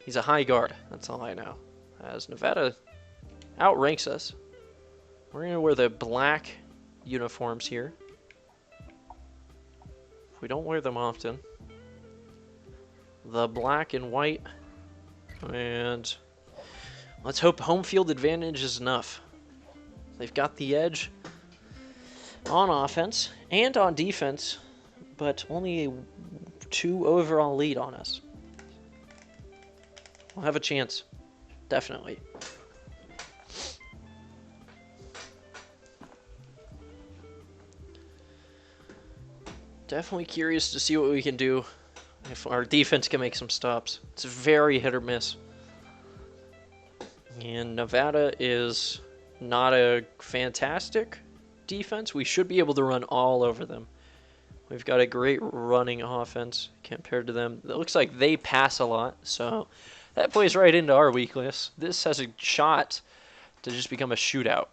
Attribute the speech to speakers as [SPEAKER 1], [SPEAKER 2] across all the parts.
[SPEAKER 1] He's a high guard. That's all I know. As Nevada outranks us. We're going to wear the black uniforms here. We don't wear them often. The black and white. And let's hope home field advantage is enough. They've got the edge on offense and on defense, but only a 2 overall lead on us. We'll have a chance. Definitely. Definitely curious to see what we can do if our defense can make some stops. It's very hit or miss. And Nevada is not a fantastic defense. We should be able to run all over them. We've got a great running offense compared to them. It looks like they pass a lot, so that plays right into our weakness. This has a shot to just become a shootout.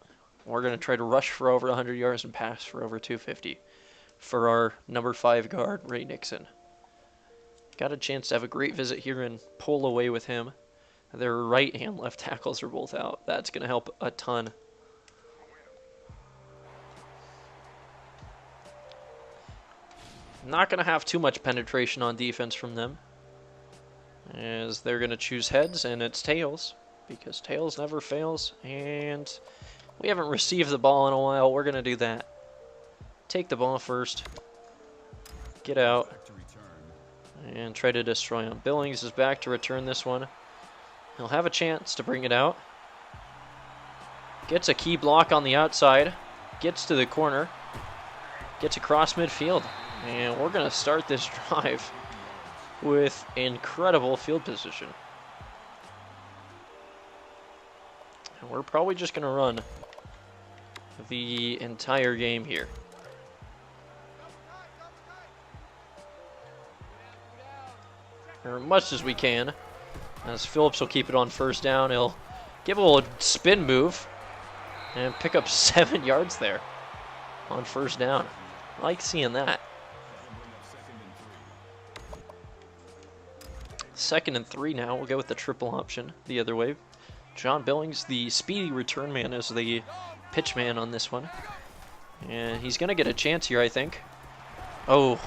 [SPEAKER 1] We're going to try to rush for over 100 yards and pass for over 250 for our number 5 guard, Ray Nixon. Got a chance to have a great visit here and pull away with him. Their right and left tackles are both out. That's going to help a ton. Not going to have too much penetration on defense from them, as they're going to choose heads and it's tails, because tails never fails, and we haven't received the ball in a while. We're going to do that. Take the ball first, get out, and try to destroy him. Billings is back to return this one. He'll have a chance to bring it out. Gets a key block on the outside, gets to the corner, gets across midfield, and we're going to start this drive with incredible field position. And we're probably just going to run the entire game here. Or as much as we can. As Phillips will keep it on first down, he'll give a little spin move and pick up 7 yards there on first down. I like seeing that. 2nd and 3 now. We'll go with the triple option the other way. John Billings, the speedy return man, is the pitch man on this one. And he's going to get a chance here, I think. Oh.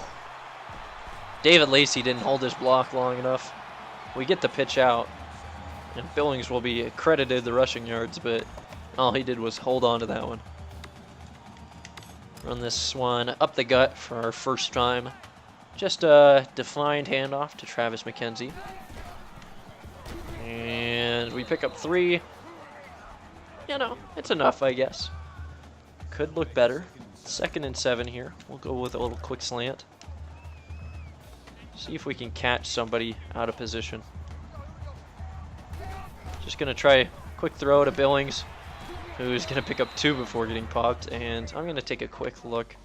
[SPEAKER 1] David Lacey didn't hold his block long enough. We get the pitch out. And Billings will be credited the rushing yards, but all he did was hold on to that one. Run this one up the gut for our first time. Just a defined handoff to Travis McKenzie. And we pick up 3. You know, it's enough, I guess. Could look better. 2nd and 7 here. We'll go with a little quick slant. See if we can catch somebody out of position. Just going to try a quick throw to Billings, who's going to pick up 2 before getting popped. And I'm going to take a quick look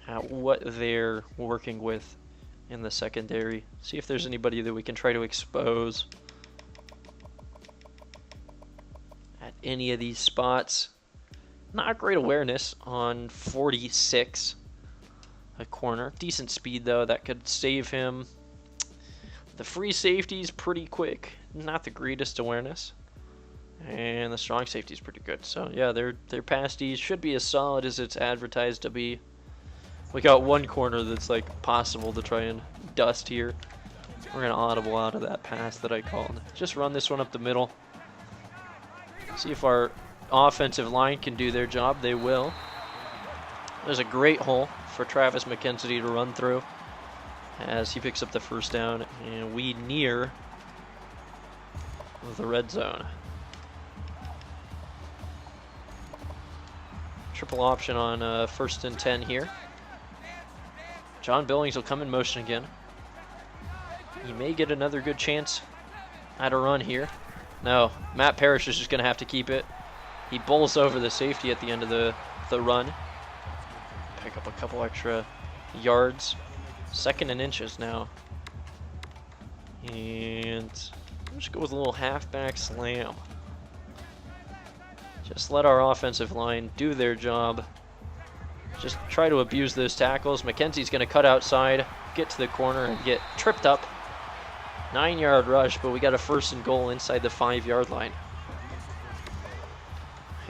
[SPEAKER 1] at what they're working with in the secondary. See if there's anybody that we can try to expose at any of these spots. Not great awareness on 46, a corner. Decent speed though, that could save him. The free safety's pretty quick, not the greatest awareness. And the strong safety's pretty good. So yeah, their pass Ds should be as solid as it's advertised to be. We got one corner that's like possible to try and dust here. We're gonna audible out of that pass that I called. Just run this one up the middle. See if our offensive line can do their job. They will. There's a great hole for Travis McKenzie to run through as he picks up the first down, and we near the red zone. Triple option on 1st and 10 here. John Billings will come in motion again. He may get another good chance at a run here. No, Matt Parrish is just going to have to keep it. He bowls over the safety at the end of the run. Pick up a couple extra yards. 2nd and inches now. And just go with a little halfback slam. Just let our offensive line do their job. Just try to abuse those tackles. McKenzie's going to cut outside, get to the corner, and get tripped up. 9-yard rush, but we got a 1st and goal inside the 5-yard line.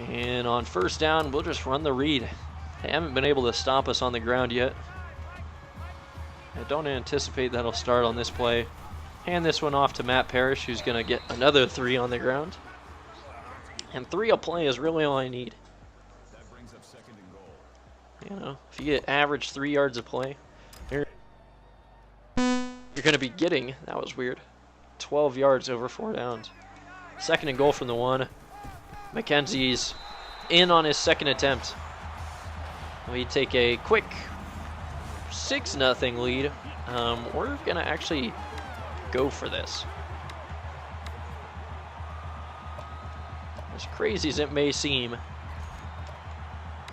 [SPEAKER 1] And on 1st down, we'll just run the read. They haven't been able to stop us on the ground yet. I don't anticipate that'll start on this play. Hand this one off to Matt Parrish, who's going to get another 3 on the ground. And 3 a play is really all I need. You know, if you get average 3 yards a play, you're going to be getting, that was weird, 12 yards over 4 downs. 2nd and goal from the 1. McKenzie's in on his 2nd attempt. We take a quick 6-0 lead. We're going to actually go for this. As crazy as it may seem,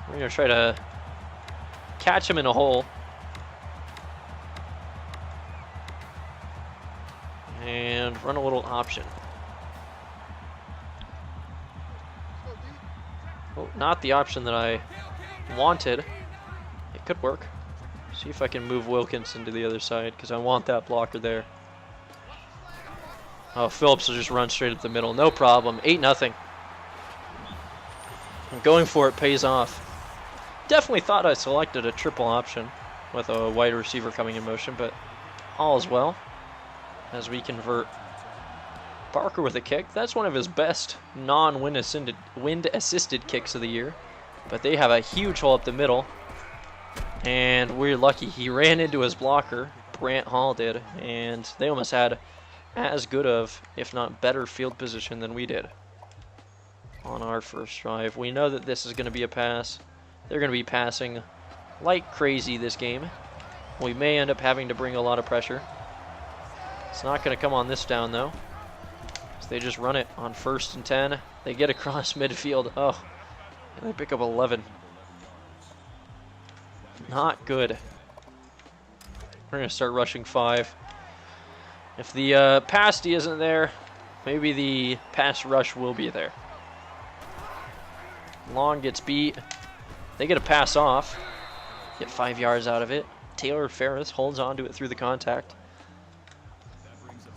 [SPEAKER 1] we're going to try to catch him in a hole. And run a little option. Oh, not the option that I wanted. It could work. See if I can move Wilkinson to the other side, because I want that blocker there. Oh, Phillips will just run straight up the middle. No problem. 8-0. And going for it pays off. Definitely thought I selected a triple option with a wide receiver coming in motion, but all is well as we convert. Parker with a kick. That's one of his best non-wind assisted kicks of the year. But they have a huge hole up the middle. And we're lucky he ran into his blocker, Brant Hall did, and they almost had as good of, if not better, field position than we did on our first drive. We know that this is going to be a pass. They're going to be passing like crazy this game. We may end up having to bring a lot of pressure. It's not going to come on this down, though. So they just run it on 1st and 10. They get across midfield. Oh, and they pick up 11. Not good. We're going to start rushing 5. If the pass D isn't there, maybe the pass rush will be there. Long gets beat. They get a pass off. Get 5 yards out of it. Taylor Ferris holds on to it through the contact.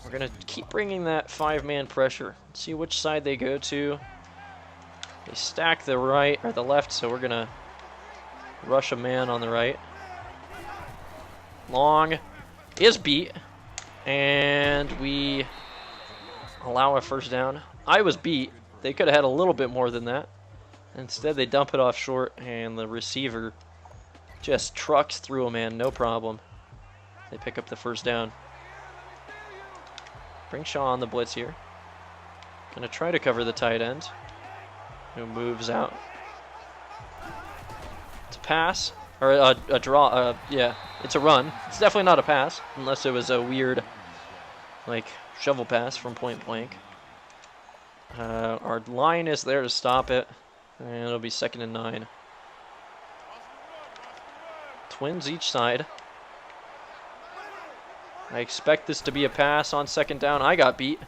[SPEAKER 1] We're going to keep bringing that 5-man pressure. See which side they go to. They stack the right or the left, so we're going to rush a man on the right. Long is beat, and we allow a 1st down. I was beat. They could have had a little bit more than that. Instead, they dump it off short, and the receiver just trucks through a man, no problem. They pick up the 1st down. Bring Shaw on the blitz here. Gonna try to cover the tight end, who moves out. It's a pass, or a draw, yeah, it's a run. It's definitely not a pass, unless it was a weird, like, shovel pass from point blank. Our line is there to stop it, and it'll be 2nd and 9. Twins each side. I expect this to be a pass on 2nd down. I got beat,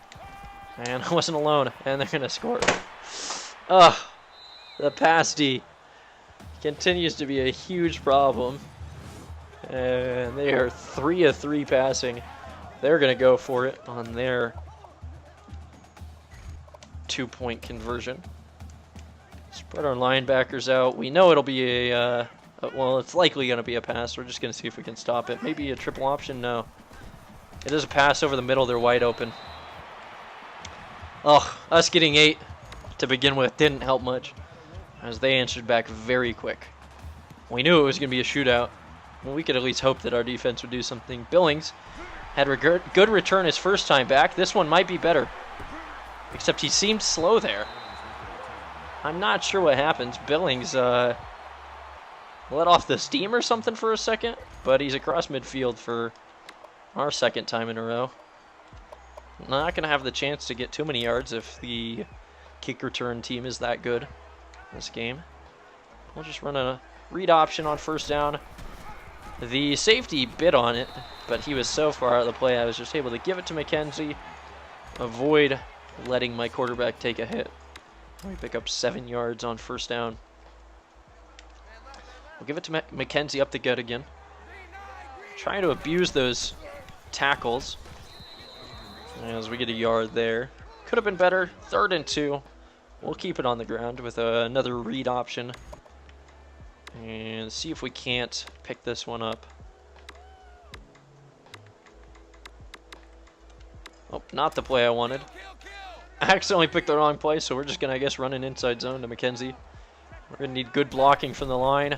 [SPEAKER 1] and I wasn't alone, and they're gonna score. Ugh, the pass D continues to be a huge problem, and they are 3 of 3 passing. They're gonna go for it on their 2-point conversion. Spread our linebackers out. We know it'll be a well, it's likely gonna be a pass. We're just gonna see if we can stop it. Maybe a triple option. No. It is a pass over the middle. They're wide open. Oh, us getting 8 to begin with didn't help much, as they answered back very quick. We knew it was going to be a shootout. Well, we could at least hope that our defense would do something. Billings had a good return his 1st time back. This one might be better, except he seemed slow there. I'm not sure what happens. Billings let off the steam or something for a second, but he's across midfield for our 2nd time in a row. Not going to have the chance to get too many yards if the kick return team is that good this game. We'll just run a read option on 1st down. The safety bit on it, but he was so far out of the play I was just able to give it to McKenzie, avoid letting my quarterback take a hit. We pick up 7 yards on 1st down. We'll give it to McKenzie up the gut again. Trying to abuse those tackles. As we get a yard there. Could have been better. 3rd and 2. We'll keep it on the ground with another read option. And see if we can't pick this one up. Oh, not the play I wanted. I accidentally picked the wrong play, so we're just going to, I guess, run an inside zone to McKenzie. We're going to need good blocking from the line.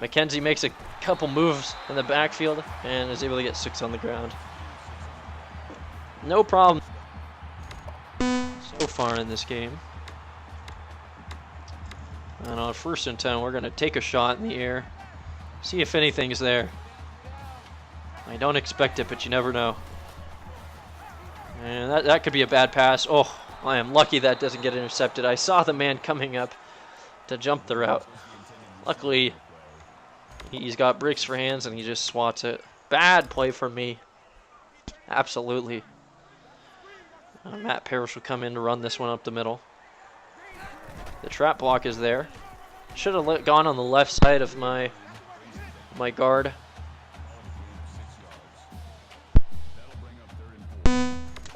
[SPEAKER 1] McKenzie makes a couple moves in the backfield and is able to get 6 on the ground. No problem so far in this game. And on 1st and 10, we're going to take a shot in the air. See if anything's there. I don't expect it, but you never know. And that could be a bad pass. Oh, I am lucky that doesn't get intercepted. I saw the man coming up to jump the route. Luckily, he's got bricks for hands and he just swats it. Bad play from me. Absolutely. Matt Parrish will come in to run this one up the middle. The trap block is there. Should have gone on the left side of my guard.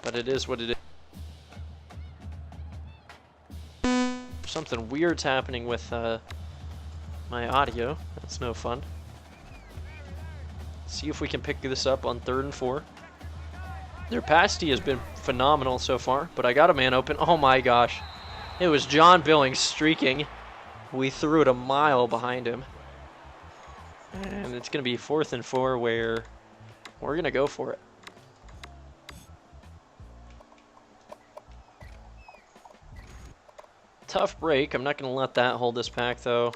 [SPEAKER 1] But it is what it is. Something weird's happening with my audio. That's no fun. See if we can pick this up on 3rd and 4. Their pass D has been phenomenal so far, but I got a man open. Oh my gosh. It was John Billings streaking. We threw it a mile behind him. And it's going to be 4th and 4 where we're going to go for it. Tough break. I'm not going to let that hold us back, though.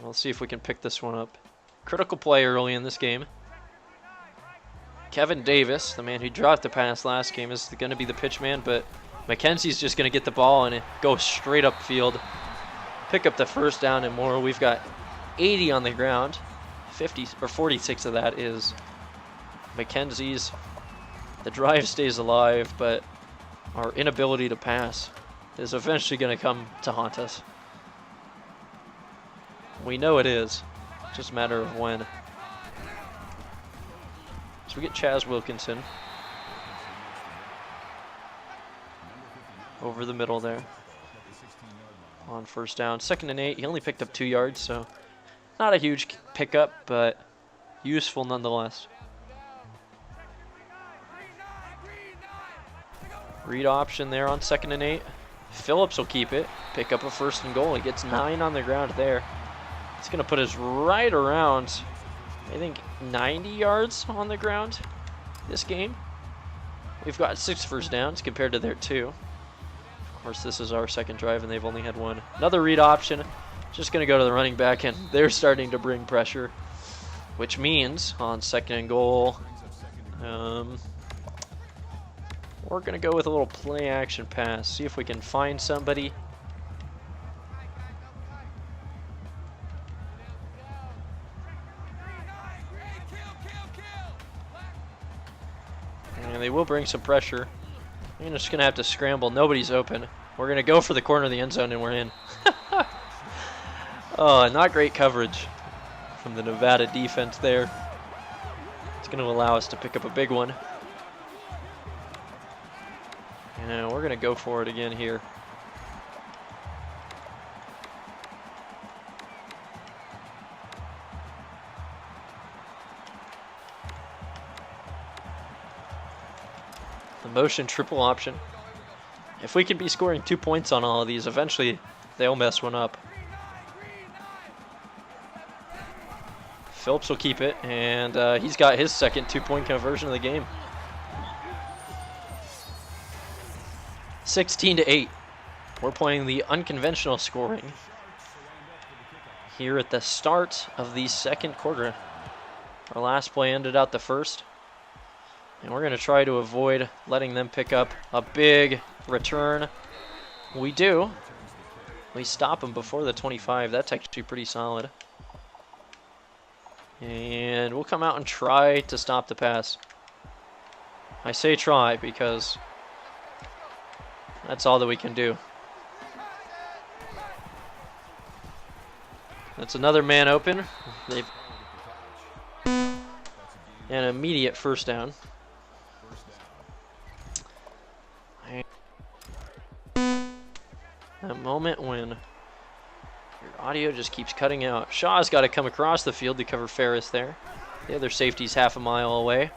[SPEAKER 1] We'll see if we can pick this one up. Critical play early in this game. Kevin Davis, the man who dropped the pass last game, is going to be the pitch man, but McKenzie's just going to get the ball and go straight up field. Pick up the 1st down and more. We've got 80 on the ground. 50 or 46 of that is McKenzie's. The drive stays alive, but our inability to pass is eventually going to come to haunt us. We know it is. It's just a matter of when. So we get Chaz Wilkinson over the middle there on 1st down. 2nd and 8. He only picked up 2 yards, so not a huge pickup, but useful nonetheless. Read option there on 2nd and 8. Phillips will keep it. Pick up a 1st and goal. He gets 9 on the ground there. It's going to put us right around, I think, 90 yards on the ground this game. We've got 6 first downs compared to their 2. Of course, this is our 2nd drive, and they've only had 1. Another read option. Just going to go to the running back, and they're starting to bring pressure, which means on 2nd and goal, we're going to go with a little play action pass. See if we can find somebody. And they will bring some pressure. We're just going to have to scramble. Nobody's open. We're going to go for the corner of the end zone, and we're in. Oh, not great coverage from the Nevada defense there. It's going to allow us to pick up a big one. And we're going to go for it again here. The motion triple option. If we can be scoring 2 points on all of these, eventually they'll mess one up. Phillips will keep it, and he's got his 2nd 2-point conversion of the game. 16-8. We're playing the unconventional scoring here at the start of the 2nd quarter. Our last play ended out the 1st. And we're going to try to avoid letting them pick up a big return. We do. We stop them before the 25. That's actually pretty solid. And we'll come out and try to stop the pass. I say try because that's all that we can do. That's another man open. An immediate first down. That moment when your audio just keeps cutting out. Shaw's got to come across the field to cover Ferris there. The other safety's half a mile away.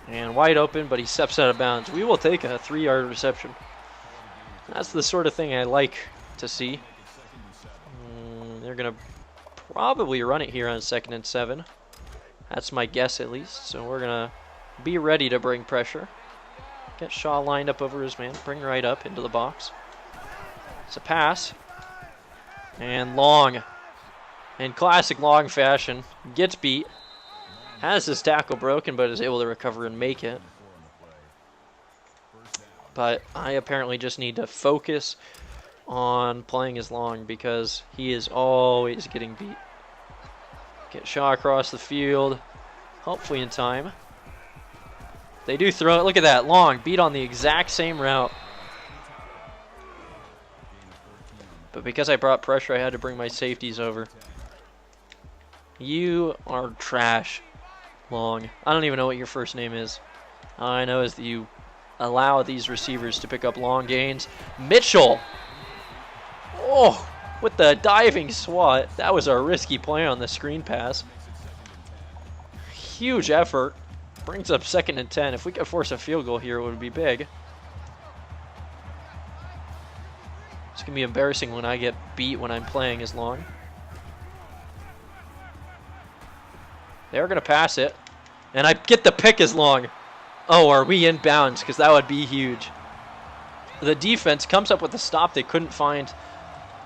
[SPEAKER 1] And wide open, but he steps out of bounds. We will take a 3-yard reception. That's the sort of thing I like to see. They're going to probably run it here on 2nd and 7. That's my guess at least. So we're going to be ready to bring pressure. Get Shaw lined up over his man. Bring right up into the box. It's a pass. And Long. In classic Long fashion. Gets beat. Has his tackle broken, but is able to recover and make it. But I apparently just need to focus on playing as Long because he is always getting beat. Get Shaw across the field. Hopefully in time. They do throw it. Look at that. Long beat on the exact same route. But because I brought pressure, I had to bring my safeties over. You are trash, Long. I don't even know what your first name is. All I know is that you allow these receivers to pick up long gains. Mitchell! Oh, with the diving swat. That was a risky play on the screen pass. Huge effort. Brings up 2nd and 10. If we could force a field goal here, it would be big. It's going to be embarrassing when I get beat when I'm playing as Long. They're going to pass it. And I get the pick as Long. Oh, are we in bounds? Because that would be huge. The defense comes up with a stop they couldn't find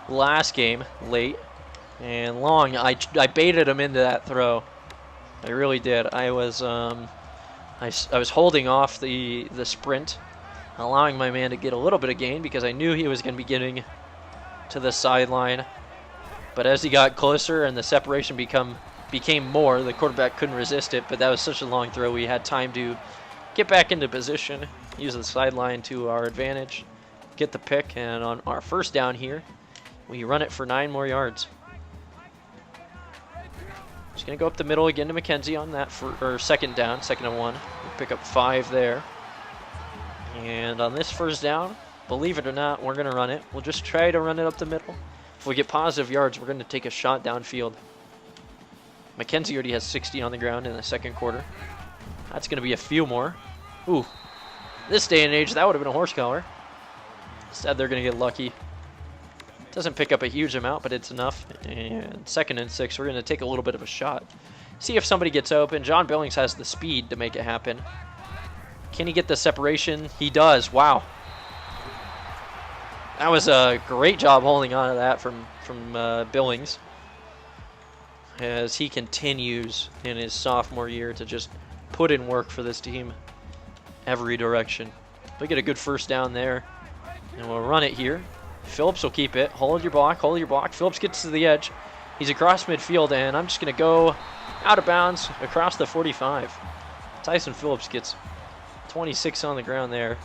[SPEAKER 1] last game late. And Long, I baited him into that throw. I really did. I was holding off the sprint, allowing my man to get a little bit of gain because I knew he was going to be getting to the sideline. But as he got closer and the separation became more, the quarterback couldn't resist it. But that was such a long throw, we had time to get back into position, use the sideline to our advantage, get the pick, and on our first down here, we run it for 9 more yards. Just going to go up the middle again to McKenzie on that for second down, 2nd and 1. We'll pick up 5 there. And on this first down, believe it or not, we're going to run it. We'll just try to run it up the middle. If we get positive yards, we're going to take a shot downfield. McKenzie already has 60 on the ground in the 2nd quarter. That's going to be a few more. Ooh, this day and age, that would have been a horse collar. Instead, they're going to get lucky. Doesn't pick up a huge amount, but it's enough. And 2nd and 6, we're going to take a little bit of a shot. See if somebody gets open. John Billings has the speed to make it happen. Can he get the separation? He does. Wow. That was a great job holding on to that from Billings, as he continues in his sophomore year to just put in work for this team every direction. We get a good first down there, and we'll run it here. Phillips will keep it. Hold your block, hold your block. Phillips gets to the edge. He's across midfield, and I'm just going to go out of bounds across the 45. Tyson Phillips gets 26 on the ground there.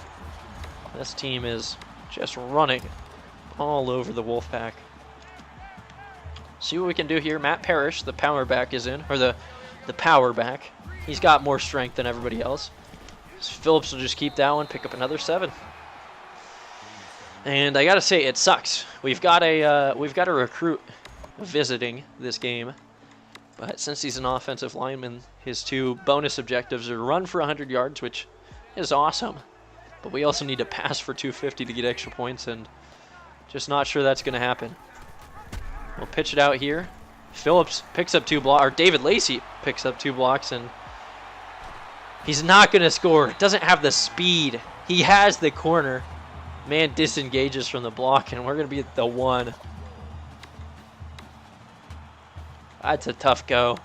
[SPEAKER 1] This team is just running all over the Wolfpack. See what we can do here. Matt Parrish, the power back, is in, or the power back. He's got more strength than everybody else. So Phillips will just keep that one, pick up another 7. And I gotta say, it sucks. We've got a recruit visiting this game, but since he's an offensive lineman, his 2 bonus objectives are run for 100 yards, which is awesome. But we also need to pass for 250 to get extra points, and just not sure that's gonna happen. We'll pitch it out here. Phillips picks up 2 blocks, or David Lacey picks up 2 blocks, and he's not going to score. Doesn't have the speed. He has the corner. Man disengages from the block, and we're going to be at the 1. That's a tough go.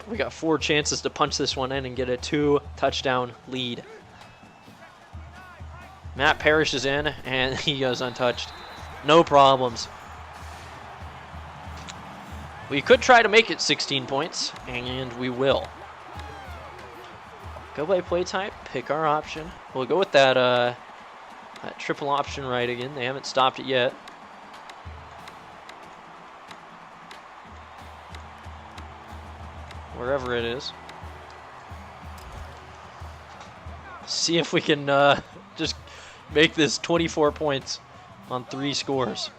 [SPEAKER 1] We got 4 chances to punch this one in and get a 2-touchdown lead. Matt Parrish is in, and he goes untouched. No problems. We could try to make it 16 points, and we will. Go by play type, pick our option. We'll go with that triple option right again. They haven't stopped it yet. Wherever it is. See if we can just make this 24 points on 3 scores.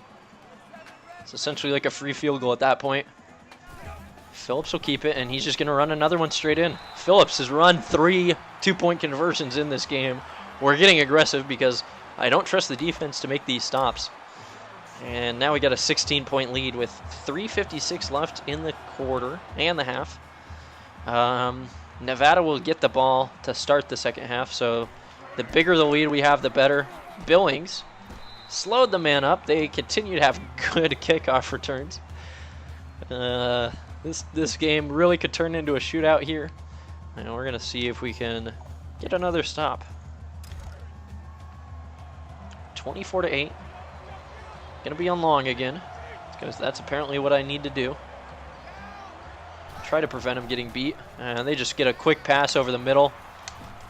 [SPEAKER 1] It's essentially like a free field goal at that point. Phillips will keep it, and he's just going to run another one straight in. Phillips has run 3 two-point conversions in this game. We're getting aggressive because I don't trust the defense to make these stops. And now we got a 16-point lead with 3:56 left in the quarter and the half. Nevada will get the ball to start the second half, so the bigger the lead we have, the better. Billings slowed the man up. They continue to have good kickoff returns. This game really could turn into a shootout here, and we're going to see if we can get another stop. 24-8. Going to be on long again, because that's apparently what I need to do. Try to prevent him getting beat, and they just get a quick pass over the middle.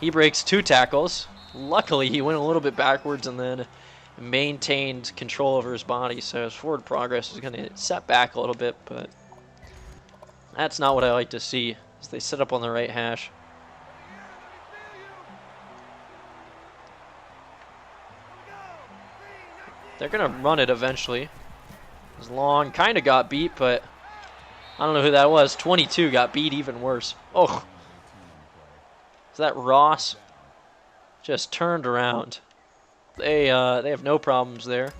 [SPEAKER 1] He breaks 2 tackles. Luckily, he went a little bit backwards and then maintained control over his body, so his forward progress is going to set back a little bit, but that's not what I like to see as they set up on the right hash. They're going to run it eventually. As Long kind of got beat, but I don't know who that was. 22 got beat even worse. Oh, is that Ross? Just turned around. They have no problems there.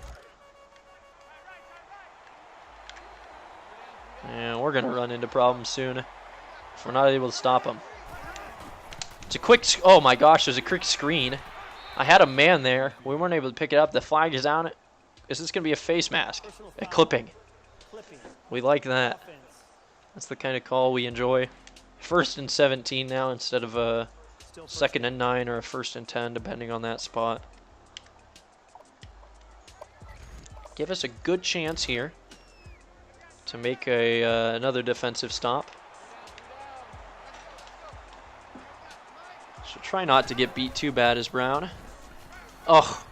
[SPEAKER 1] And we're going to run into problems soon if we're not able to stop them. It's a quick, oh my gosh, there's a quick screen. I had a man there. We weren't able to pick it up. The flag is down. Is this going to be a face mask? A clipping. We like that. That's the kind of call we enjoy. 1st and 17 now instead of a 2nd and 9 or a 1st and 10, depending on that spot. Give us a good chance here to make another defensive stop. So try not to get beat too bad as Brown. Oh,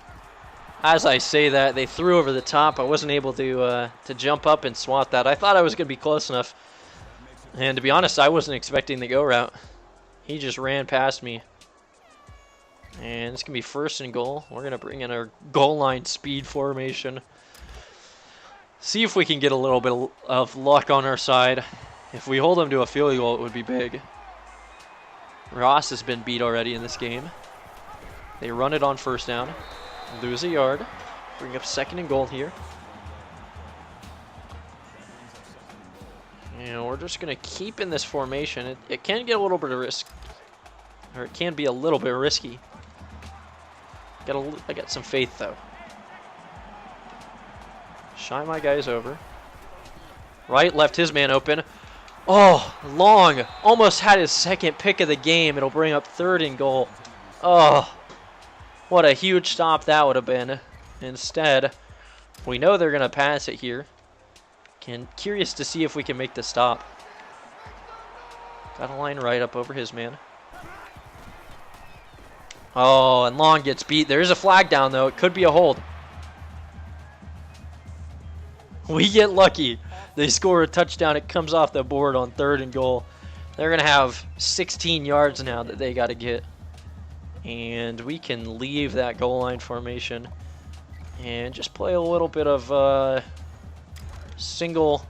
[SPEAKER 1] as I say that, they threw over the top. I wasn't able to jump up and swat that. I thought I was going to be close enough. And to be honest, I wasn't expecting the go route. He just ran past me. And it's going to be 1st and goal. We're going to bring in our goal line speed formation. See if we can get a little bit of luck on our side. If we hold them to a field goal, it would be big. Ross has been beat already in this game. They run it on 1st down. Lose a yard. Bring up 2nd and goal here. And we're just going to keep in this formation. It can get a little bit of risk. Or it can be a little bit risky. I got some faith, though. Shy my guys over. Right, left his man open. Oh, Long almost had his 2nd pick of the game. It'll bring up 3rd and goal. Oh, what a huge stop that would have been. Instead, we know they're going to pass it here. Curious to see if we can make the stop. Got a line right up over his man. Oh, and Long gets beat. There is a flag down, though. It could be a hold. We get lucky. They score a touchdown. It comes off the board on 3rd and goal. They're going to have 16 yards now that they got to get. And we can leave that goal line formation and just play a little bit of single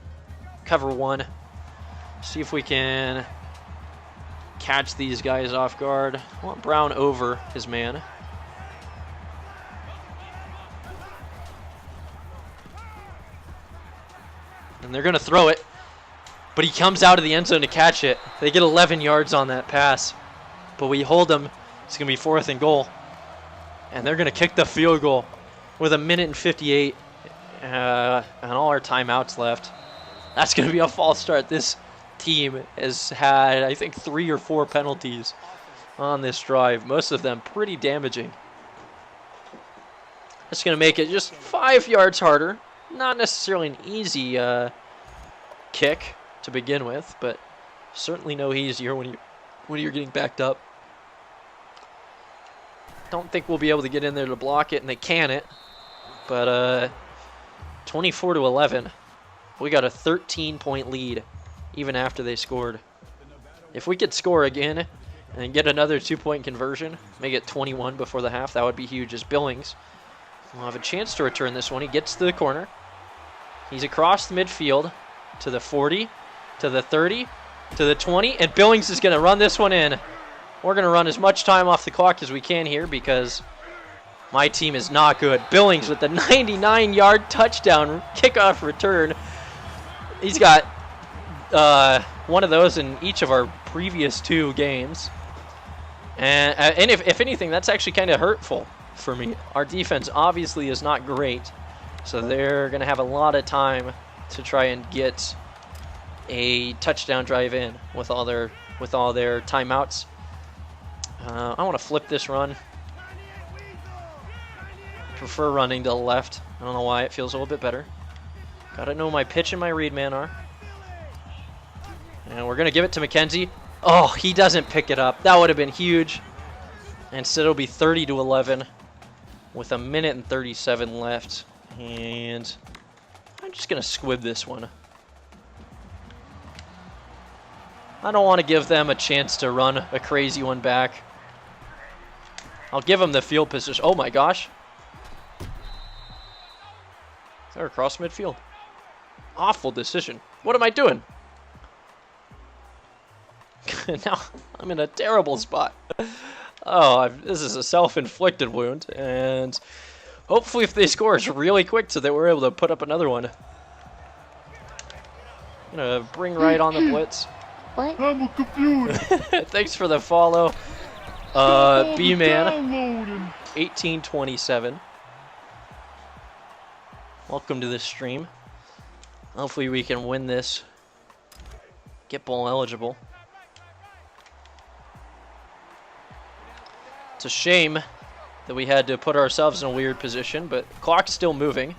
[SPEAKER 1] cover 1. See if we can catch these guys off guard. I want Brown over his man. And they're going to throw it, but he comes out of the end zone to catch it. They get 11 yards on that pass, but we hold them. It's going to be 4th and goal, and they're going to kick the field goal with 1:58 and all our timeouts left. That's going to be a false start. This team has had, I think, 3 or 4 penalties on this drive, most of them pretty damaging. That's going to make it just 5 yards harder. Not necessarily an easy kick to begin with, but certainly no easier when you're getting backed up. Don't think we'll be able to get in there to block it, and they can it. But 24-11, we got a 13-point lead even after they scored. If we could score again and get another 2-point conversion. Make it 21 before the half. That would be huge as Billings will have a chance to return this one. He gets to the corner. He's across the midfield to the 40, to the 30, to the 20, and Billings is going to run this one in. We're going to run as much time off the clock as we can here because my team is not good. Billings with the 99-yard touchdown kickoff return. He's got one of those in each of our previous 2 games. And if anything, that's actually kind of hurtful for me. Our defense obviously is not great, so they're going to have a lot of time to try and get a touchdown drive in with all their timeouts. I want to flip this run. Prefer running to the left. I don't know why, it feels a little bit better. Gotta know my pitch and my read man are. And we're gonna give it to McKenzie. Oh, he doesn't pick it up. That would have been huge. Instead it'll be 30-11 with 1:37 left. And I'm just gonna squib this one. I don't want to give them a chance to run a crazy one back. I'll give them the field position. Oh my gosh. They're across midfield. Awful decision. What am I doing? Now I'm in a terrible spot. Oh, this is a self-inflicted wound. And hopefully if they score, it's really quick so that we're able to put up another one. I'm going to bring right on the blitz.
[SPEAKER 2] What?
[SPEAKER 3] I'm confused.
[SPEAKER 1] Thanks for the follow. B-Man. 1827. Welcome to the stream. Hopefully we can win this. Get bowl eligible. It's a shame that we had to put ourselves in a weird position, but clock's still moving.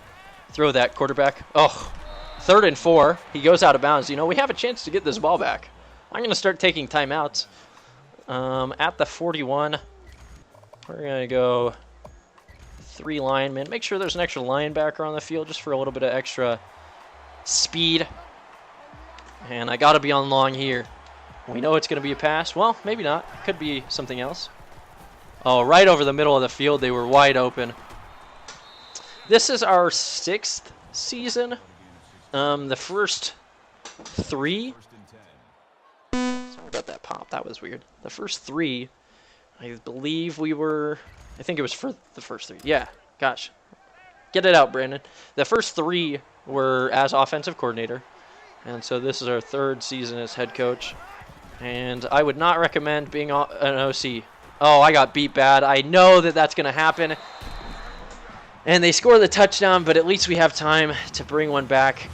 [SPEAKER 1] Throw that, quarterback. Oh, 3rd and 4. He goes out of bounds. You know, we have a chance to get this ball back. I'm going to start taking timeouts. At the 41, we're going to go 3 linemen. Make sure there's an extra linebacker on the field just for a little bit of extra speed. And I got to be on long here. We know it's going to be a pass. Well, maybe not. Could be something else. Oh, right over the middle of the field. They were wide open. This is our 6th season. The first 3... Sorry about that pop. That was weird. The first 3, I believe we were... I think it was for the first 3. Yeah, gosh. Get it out, Brandon. The first 3 were as offensive coordinator. And so this is our 3rd season as head coach. And I would not recommend being an OC. Oh, I got beat bad. I know that that's going to happen. And they score the touchdown, but at least we have time to bring one back.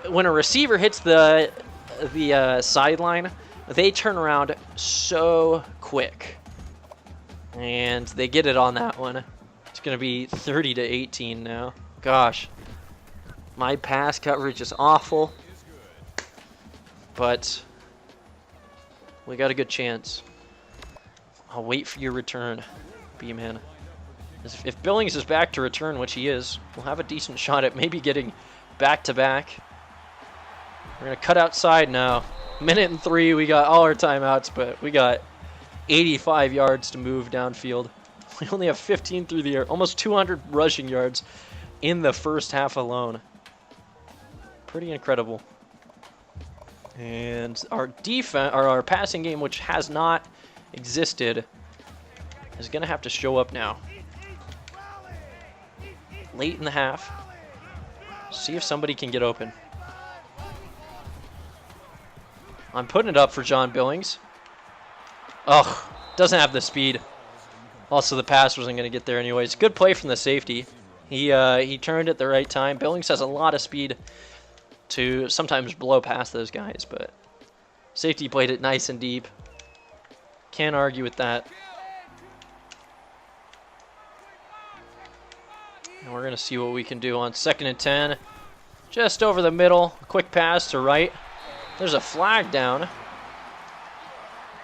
[SPEAKER 1] When a receiver hits the sideline, they turn around so quick. And they get it on that one. It's going to be 30-18 now. Gosh. My pass coverage is awful. But we got a good chance. I'll wait for your return, B-Man. If Billings is back to return, which he is, we'll have a decent shot at maybe getting back-to-back. We're going to cut outside now. 1:03, we got all our timeouts, but we got 85 yards to move downfield. We only have 15 through the air, almost 200 rushing yards in the first half alone. Pretty incredible. And our defense, or our passing game, which has not existed, is going to have to show up now. Late in the half. See if somebody can get open. I'm putting it up for John Billings. Oh, doesn't have the speed. Also, the pass wasn't going to get there anyways. Good play from the safety. He turned at the right time. Billings has a lot of speed to sometimes blow past those guys, but safety played it nice and deep. Can't argue with that. And we're going to see what we can do on 2nd and 10. Just over the middle. Quick pass to right. There's a flag down.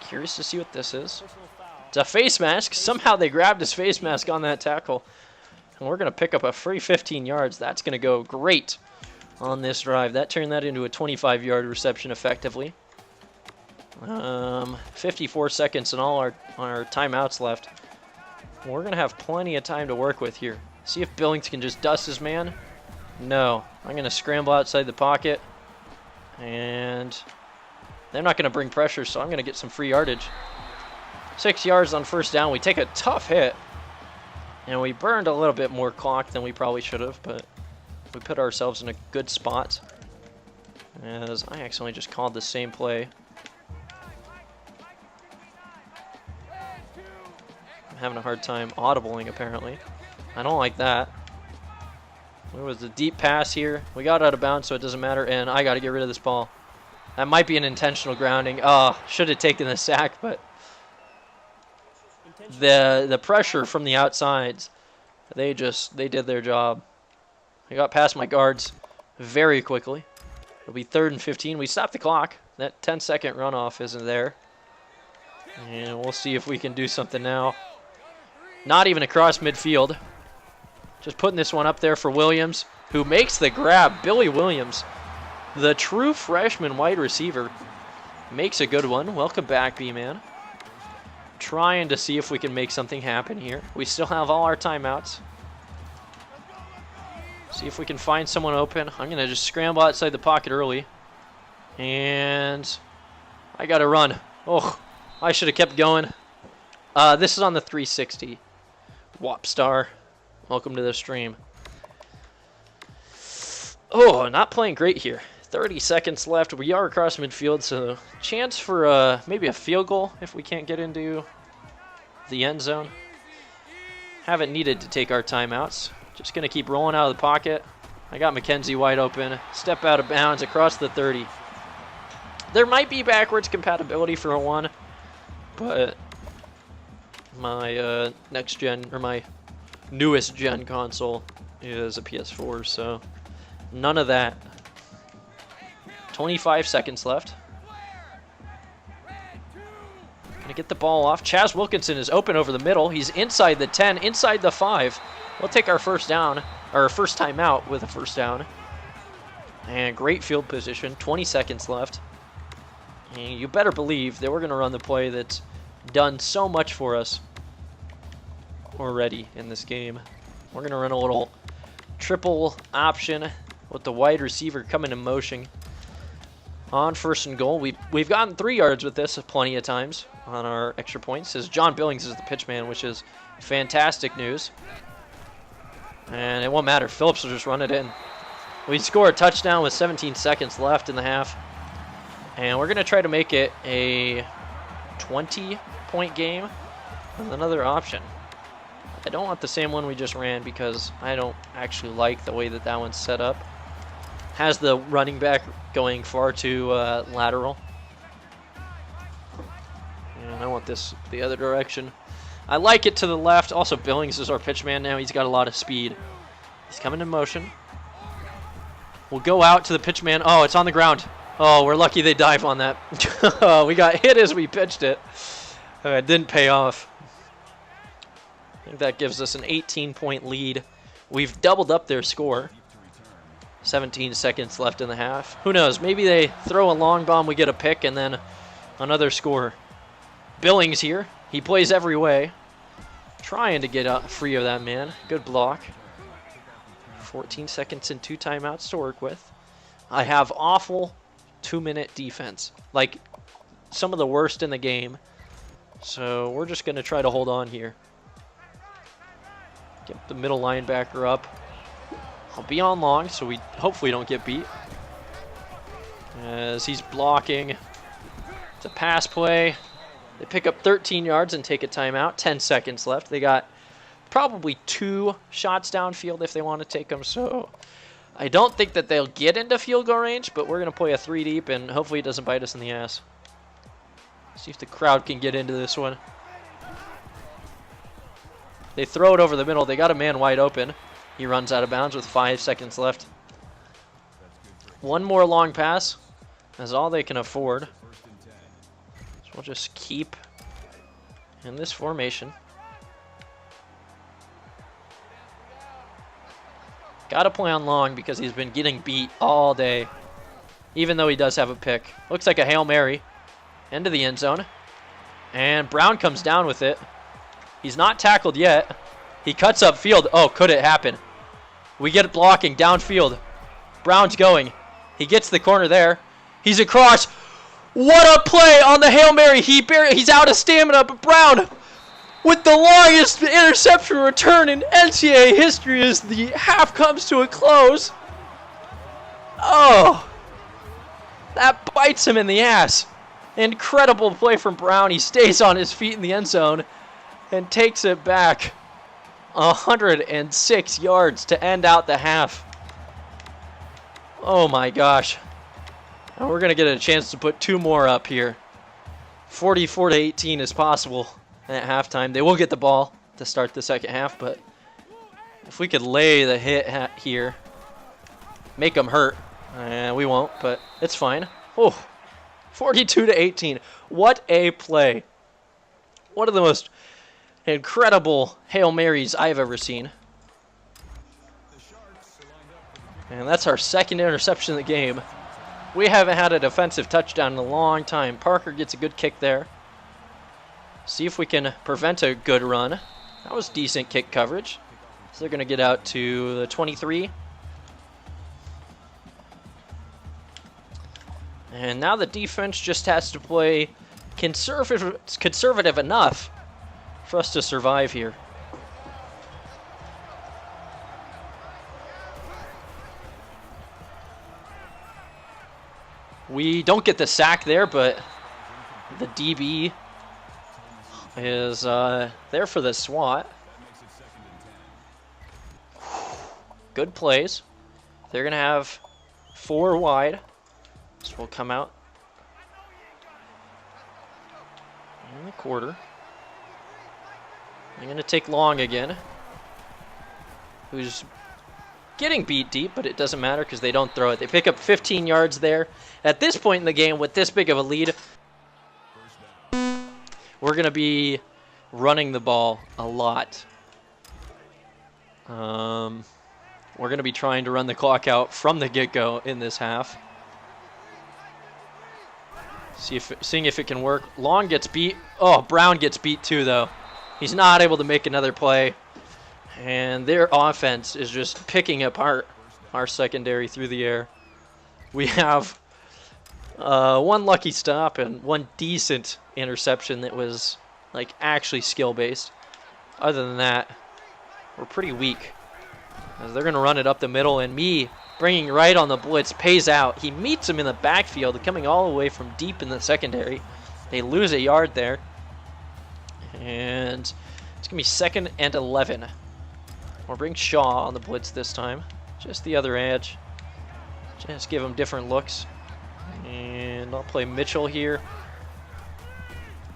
[SPEAKER 1] Curious to see what this is. It's a face mask. Somehow they grabbed his face mask on that tackle. And we're going to pick up a free 15 yards. That's going to go great on this drive. That turned that into a 25-yard reception effectively. 54 seconds and all our timeouts left. We're going to have plenty of time to work with here. See if Billings can just dust his man. No. I'm going to scramble outside the pocket. And they're not going to bring pressure, so I'm going to get some free yardage. 6 yards on first down. We take a tough hit. And we burned a little bit more clock than we probably should have, but we put ourselves in a good spot. As I accidentally just called the same play. I'm having a hard time audibling, apparently. I don't like that. There was a deep pass here. We got out of bounds, so it doesn't matter, and I got to get rid of this ball. That might be an intentional grounding. Oh, should have taken the sack, but the pressure from the outsides, they did their job. I got past my guards very quickly. It'll be 3rd and 15. We stopped the clock. That 10-second runoff isn't there. And we'll see if we can do something now. Not even across midfield. Just putting this one up there for Williams, who makes the grab. Billy Williams, the true freshman wide receiver, makes a good one. Welcome back, B-Man. Trying to see if we can make something happen here. We still have all our timeouts. See if we can find someone open. I'm going to just scramble outside the pocket early. And I got to run. Oh, I should have kept going. This is on the 360. Wopstar, welcome to the stream. Oh, not playing great here. 30 seconds left. We are across midfield, so chance for maybe a field goal if we can't get into the end zone. Haven't needed to take our timeouts. Just going to keep rolling out of the pocket. I got McKenzie wide open. Step out of bounds across the 30. There might be backwards compatibility for a 1, but my next gen, or my newest gen console is a PS4, so none of that. 25 seconds left. Gonna get the ball off. Chaz Wilkinson is open over the middle. He's inside the 10, inside the 5. We'll take our first down, or first time out with a first down. And great field position. 20 seconds left. And you better believe that we're gonna run the play that's done so much for us already in this game. We're gonna run a little triple option with the wide receiver coming in motion. On 1st and goal, we've gotten 3 yards with this plenty of times on our extra points. As John Billings is the pitch man, which is fantastic news. And it won't matter. Phillips will just run it in. We score a touchdown with 17 seconds left in the half. And we're going to try to make it a 20-point game with another option. I don't want the same one we just ran because I don't actually like the way that that one's set up. Has the running back going far too lateral. And I want this the other direction. I like it to the left. Also, Billings is our pitch man now. He's got a lot of speed. He's coming in motion. We'll go out to the pitch man. Oh, it's on the ground. Oh, we're lucky they dive on that. We got hit as we pitched it. It didn't pay off. I think that gives us an 18-point lead. We've doubled up their score. 17 seconds left in the half. Who knows? Maybe they throw a long bomb, we get a pick, and then another score. Billings here. He plays every way. Trying to get free of that man. Good block. 14 seconds and 2 timeouts to work with. I have awful 2-minute defense. Like, some of the worst in the game. So we're just going to try to hold on here. Get the middle linebacker up. I'll be on long, so we hopefully don't get beat. As he's blocking. It's a pass play. They pick up 13 yards and take a timeout. 10 seconds left. They got probably 2 shots downfield if they want to take them. So I don't think that they'll get into field goal range, but we're going to play a 3 deep, and hopefully it doesn't bite us in the ass. See if the crowd can get into this one. They throw it over the middle. They got a man wide open. He runs out of bounds with 5 seconds left. One more long pass. That's all they can afford. So we'll just keep in this formation. Got to play on long because he's been getting beat all day. Even though he does have a pick. Looks like a Hail Mary. into the end zone. And Brown comes down with it. He's not tackled yet. He cuts upfield. Oh, could it happen? We get it blocking downfield. Brown's going. He gets the corner there. He's across. What a play on the Hail Mary. He's out of stamina, but Brown with the longest interception return in NCAA history as the half comes to a close. Oh, that bites him in the ass. Incredible play from Brown. He stays on his feet in the end zone and takes it back 106 yards to end out the half. Oh my gosh. And we're going to get a chance to put 2 more up here. 44-18 is possible at halftime. They will get the ball to start the second half, but if we could lay the hit here, make them hurt. We won't, but it's fine. Oh, 42-18. What a play. One of the most incredible Hail Marys I've ever seen. And that's our second interception of the game. We haven't had a defensive touchdown in a long time. Parker gets a good kick there. See if we can prevent a good run. That was decent kick coverage. So they're going to get out to the 23. And now the defense just has to play conservative enough for us to survive here. We don't get the sack there, but the DB is there for the swat. Good plays. They're going to have 4 wide. So we'll come out in the quarter. I'm going to take Long again, who's getting beat deep, but it doesn't matter because they don't throw it. They pick up 15 yards there. At this point in the game, with this big of a lead, we're going to be running the ball a lot. We're going to be trying to run the clock out from the get-go in this half. Seeing if it can work. Long gets beat. Oh, Brown gets beat too, though. He's not able to make another play. And their offense is just picking apart our secondary through the air. We have 1 lucky stop and 1 decent interception that was like actually skill-based. Other than that, we're pretty weak. As they're going to run it up the middle, and me bringing right on the blitz pays out. He meets him in the backfield, coming all the way from deep in the secondary. They lose a yard there. And it's going to be 2nd and 11. We'll bring Shaw on the blitz this time. Just the other edge. Just give him different looks. And I'll play Mitchell here.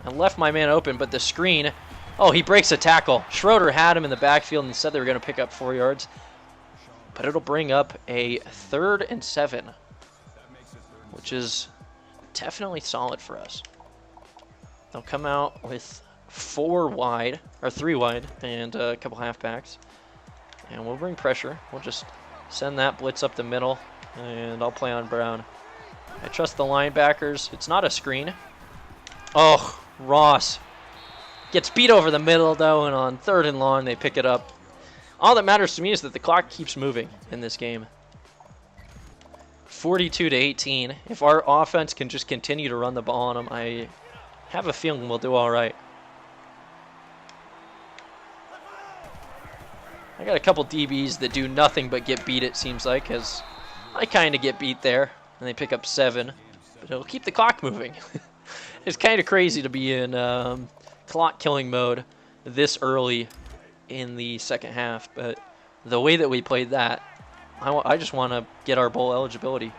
[SPEAKER 1] I left my man open, but the screen... Oh, he breaks a tackle. Schroeder had him in the backfield and said they were going to pick up 4 yards. But it'll bring up a 3rd and 7, which is definitely solid for us. They'll come out with 4 wide, or 3 wide, and a couple halfbacks. And we'll bring pressure. We'll just send that blitz up the middle, and I'll play on Brown. I trust the linebackers. It's not a screen. Oh, Ross gets beat over the middle, though, and on 3rd and long, they pick it up. All that matters to me is that the clock keeps moving in this game. 42-18. If our offense can just continue to run the ball on them, I have a feeling we'll do all right. I got a couple DBs that do nothing but get beat, it seems like, as I kind of get beat there, and they pick up 7. But it'll keep the clock moving. It's kind of crazy to be in clock-killing mode this early in the second half, but the way that we played that, I just want to get our bowl eligibility.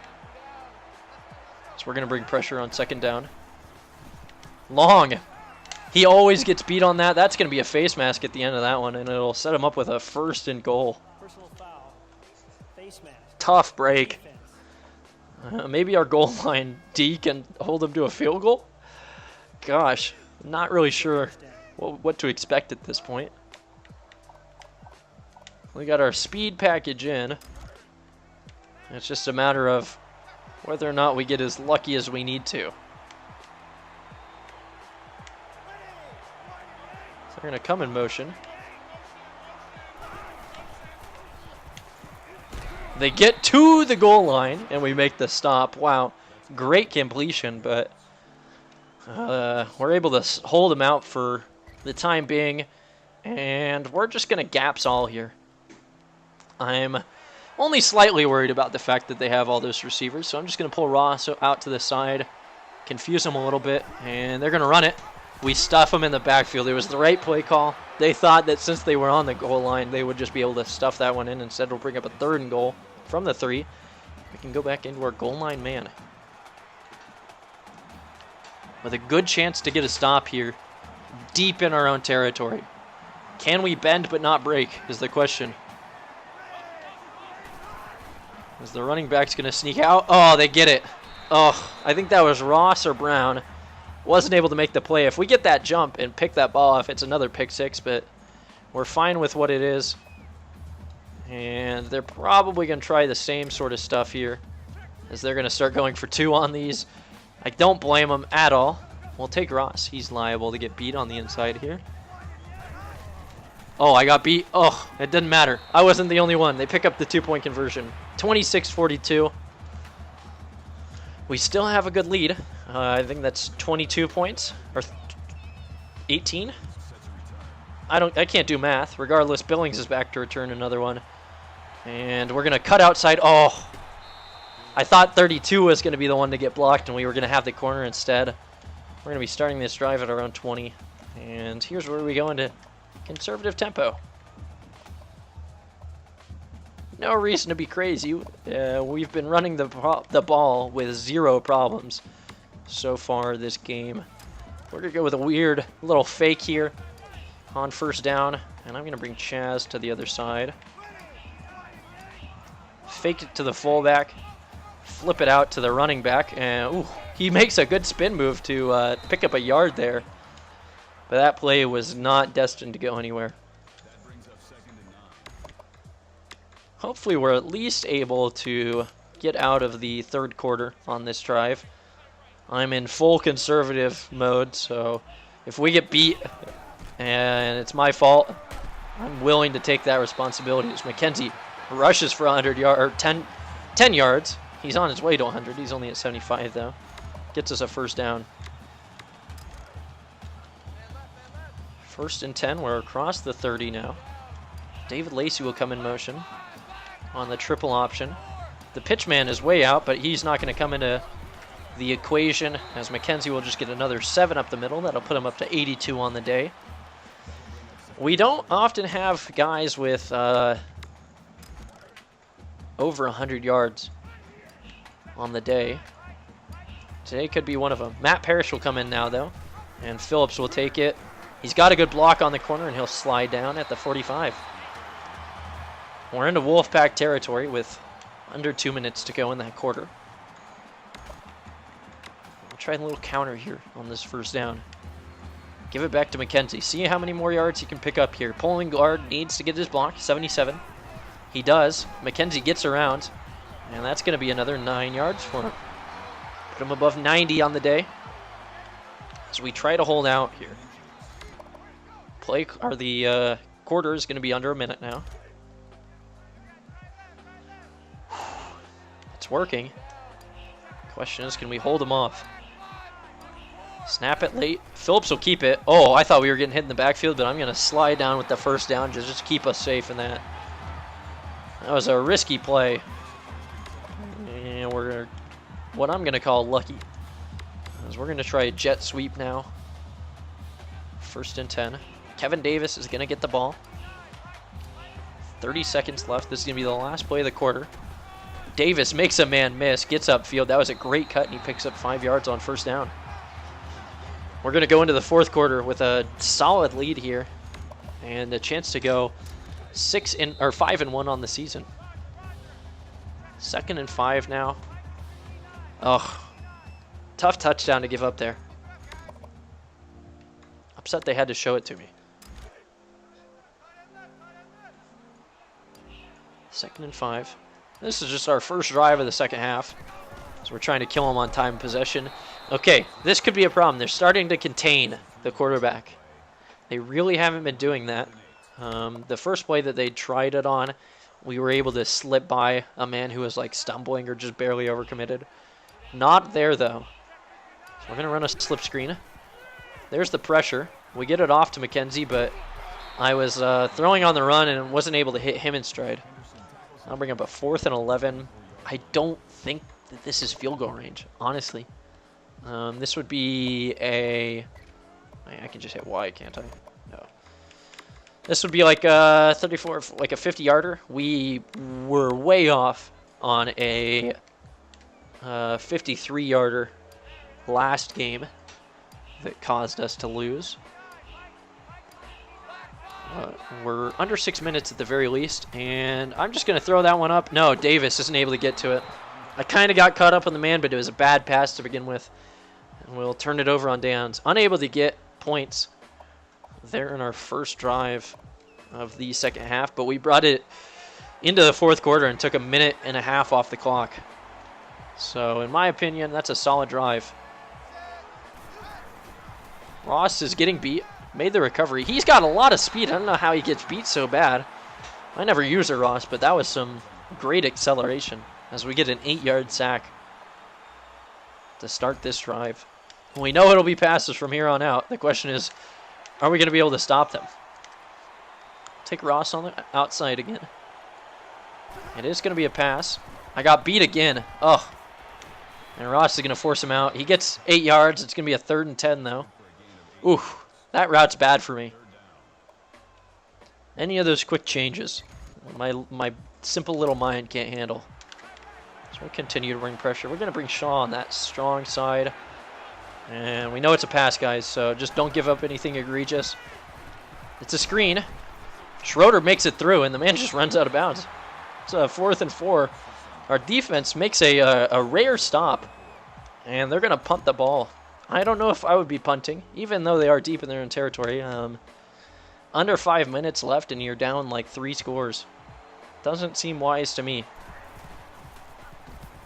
[SPEAKER 1] So we're going to bring pressure on 2nd down. Long. He always gets beat on that. That's going to be a face mask at the end of that one, and it'll set him up with a 1st and goal. Tough break. Maybe our goal line D can hold him to a field goal? Gosh, not really sure what to expect at this point. We got our speed package in. It's just a matter of whether or not we get as lucky as we need to. They're going to come in motion. They get to the goal line, and we make the stop. Wow, great completion, but we're able to hold them out for the time being, and we're just going to gaps all here. I'm only slightly worried about the fact that they have all those receivers, so I'm just going to pull Ross out to the side, confuse them a little bit, and they're going to run it. We stuff them in the backfield. It was the right play call. They thought that since they were on the goal line, they would just be able to stuff that one in. Instead, we'll bring up a 3rd and goal from the 3. We can go back into our goal line man. With a good chance to get a stop here, deep in our own territory. Can we bend but not break is the question. Is the running back's going to sneak out? Oh, they get it. Oh, I think that was Ross or Brown. Wasn't able to make the play. If we get that jump and pick that ball off, it's another pick 6, but we're fine with what it is. And they're probably going to try the same sort of stuff here, as they're going to start going for 2 on these. I don't blame them at all. We'll take Ross. He's liable to get beat on the inside here. Oh, I got beat. Oh, it didn't matter. I wasn't the only one. They pick up the 2-point conversion. 26-42. We still have a good lead. I think that's 22 points or 18. I can't do math. Regardless, Billings is back to return another one. And we're going to cut outside. Oh, I thought 32 was going to be the one to get blocked, and we were going to have the corner instead. We're going to be starting this drive at around 20. And here's where we go into conservative tempo. No reason to be crazy. We've been running the ball with 0 problems so far this game. We're going to go with a weird little fake here on 1st down. And I'm going to bring Chaz to the other side. Fake it to the fullback. Flip it out to the running back. And ooh, he makes a good spin move to pick up a yard there. But that play was not destined to go anywhere. Hopefully we're at least able to get out of the 3rd quarter on this drive. I'm in full conservative mode, so if we get beat and it's my fault, I'm willing to take that responsibility. As McKenzie rushes for 100 yards, 10 yards. He's on his way to 100. He's only at 75 though. Gets us a 1st down. 1st and 10. We're across the 30 now. David Lacey will come in motion on the triple option. The pitch man is way out, but he's not going to come into the equation, as McKenzie will just get another 7 up the middle. That'll put him up to 82 on the day. We don't often have guys with over 100 yards on the day. Today could be one of them. Matt Parrish will come in now, though, and Phillips will take it. He's got a good block on the corner, and he'll slide down at the 45. We're into Wolfpack territory with under 2 minutes to go in that quarter. We'll try a little counter here on this 1st down. Give it back to McKenzie. See how many more yards he can pick up here. Pulling guard needs to get his block, 77. He does. McKenzie gets around, and that's going to be another 9 yards for him. Put him above 90 on the day as we try to hold out here. The quarter is going to be under a minute now. It's working. Question is, can we hold him off? Snap it late. Phillips will keep it. Oh, I thought we were getting hit in the backfield, but I'm going to slide down with the 1st down to just keep us safe in that. That was a risky play. And we're what I'm going to call lucky. As we're going to try a jet sweep now. 1st and 10. Kevin Davis is going to get the ball. 30 seconds left. This is going to be the last play of the quarter. Davis makes a man miss, gets upfield. That was a great cut, and he picks up 5 yards on 1st down. We're going to go into the 4th quarter with a solid lead here and a chance to go 5 and 1 on the season. 2nd and 5 now. Ugh. Tough touchdown to give up there. Upset they had to show it to me. 2nd and 5. This is just our first drive of the 2nd half. So we're trying to kill them on time possession. Okay, this could be a problem. They're starting to contain the quarterback. They really haven't been doing that. The first play that they tried it on, we were able to slip by a man who was like stumbling or just barely overcommitted. Not there though. So we're going to run a slip screen. There's the pressure. We get it off to McKenzie, but I was throwing on the run and wasn't able to hit him in stride. I'll bring up a 4th and 11. I don't think that this is field goal range, honestly. This would be a... I can just hit Y, can't I? No. This would be like a 34, like a 50-yarder. We were way off on a 53-yarder last game that caused us to lose. We're under 6 minutes at the very least, and I'm just going to throw that one up. No, Davis isn't able to get to it. I kind of got caught up on the man, but it was a bad pass to begin with. And we'll turn it over on downs. Unable to get points there in our first drive of the second half, but we brought it into the fourth quarter and took a minute and a half off the clock. So, in my opinion, that's a solid drive. Ross is getting beat. Made the recovery. He's got a lot of speed. I don't know how he gets beat so bad. I never use a Ross, but that was some great acceleration as we get an 8-yard sack to start this drive. We know it'll be passes from here on out. The question is, are we going to be able to stop them? Take Ross on the outside again. It is going to be a pass. I got beat again. Oh. And Ross is going to force him out. He gets 8 yards. It's going to be a 3rd and 10, though. Ooh. That route's bad for me. Any of those quick changes, my simple little mind can't handle. So we'll continue to bring pressure. We're going to bring Shaw on that strong side. And we know it's a pass, guys, so just don't give up anything egregious. It's a screen. Schroeder makes it through, and the man just runs out of bounds. It's a 4th and 4. Our defense makes a rare stop, and they're going to punt the ball. I don't know if I would be punting, even though they are deep in their own territory. Under 5 minutes left and you're down like 3 scores. Doesn't seem wise to me.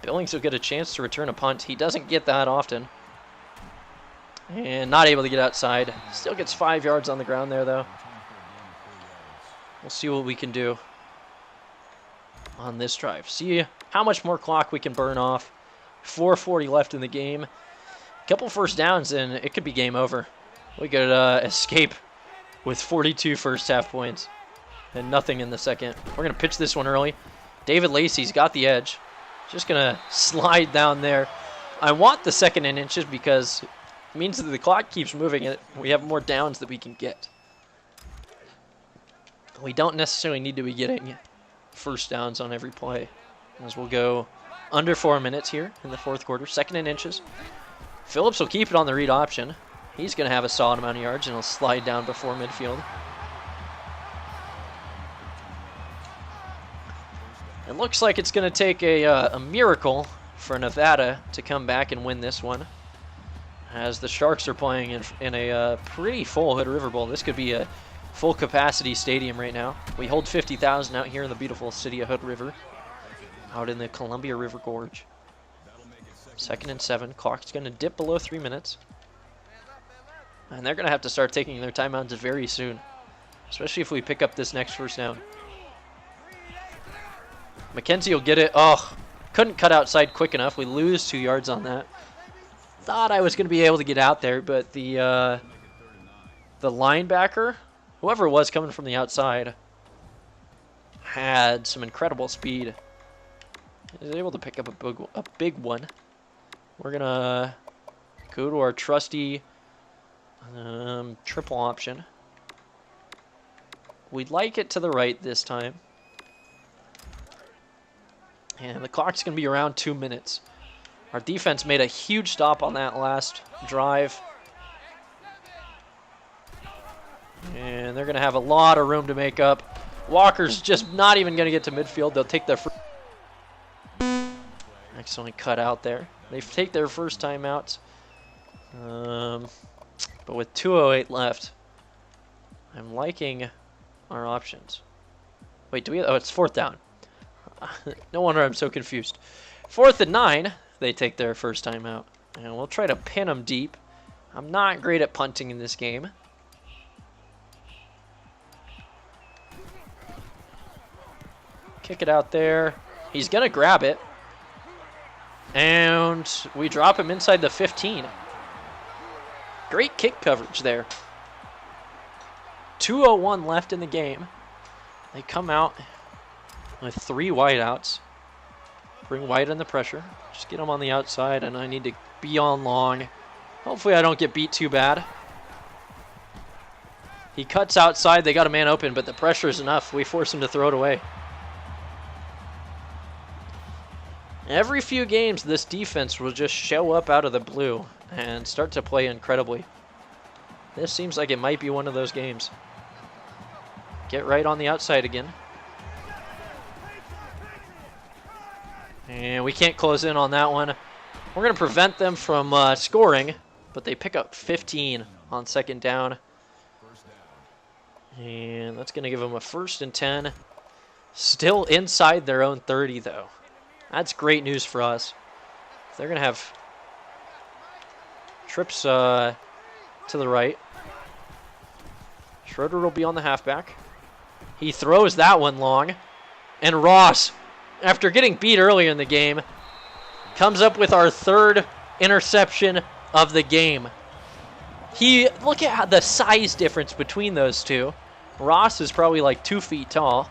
[SPEAKER 1] Billings will get a chance to return a punt. He doesn't get that often. And not able to get outside. Still gets 5 yards on the ground there, though. We'll see what we can do on this drive. See how much more clock we can burn off. 4:40 left in the game. Couple first downs and it could be game over. We could escape with 42 first half points and nothing in the second. We're going to pitch this one early. David Lacey's got the edge. Just going to slide down there. I want the 2nd and inches because it means that the clock keeps moving. We have more downs that we can get. We don't necessarily need to be getting first downs on every play, as we'll go under 4 minutes here in the fourth quarter. 2nd and inches. Phillips will keep it on the read option. He's going to have a solid amount of yards, and he'll slide down before midfield. It looks like it's going to take a miracle for Nevada to come back and win this one, as the Sharks are playing in a pretty full Hood River Bowl. This could be a full-capacity stadium right now. We hold 50,000 out here in the beautiful city of Hood River, out in the Columbia River Gorge. 2nd and 7. Clock's going to dip below 3 minutes. And they're going to have to start taking their timeouts very soon, especially if we pick up this next first down. McKenzie will get it. Oh, couldn't cut outside quick enough. We lose 2 yards on that. Thought I was going to be able to get out there, but the linebacker, whoever it was coming from the outside, had some incredible speed. He was able to pick up a big one. We're going to go to our trusty triple option. We'd like it to the right this time. And the clock's going to be around 2 minutes. Our defense made a huge stop on that last drive. And they're going to have a lot of room to make up. Walker's just not even going to get to midfield. They'll take their first... Accidentally cut out there. They take their first timeout. But with 2:08 left, I'm liking our options. Wait, do we... Oh, it's 4th down. No wonder I'm so confused. 4th and 9, they take their first timeout. And we'll try to pin them deep. I'm not great at punting in this game. Kick it out there. He's going to grab it. And we drop him inside the 15. Great kick coverage there. 2:01 left in the game. They come out with 3 wideouts. Bring White under pressure. Just get him on the outside, and I need to be on long. Hopefully I don't get beat too bad. He cuts outside. They got a man open, but the pressure is enough. We force him to throw it away. Every few games, this defense will just show up out of the blue and start to play incredibly. This seems like it might be one of those games. Get right on the outside again. And we can't close in on that one. We're going to prevent them from scoring, but they pick up 15 on second down. And that's going to give them a 1st and 10. Still inside their own 30, though. That's great news for us. They're going to have trips to the right. Schroeder will be on the halfback. He throws that one long. And Ross, after getting beat earlier in the game, comes up with our 3rd interception of the game. Look at how the size difference between those two. Ross is probably like 2 feet tall.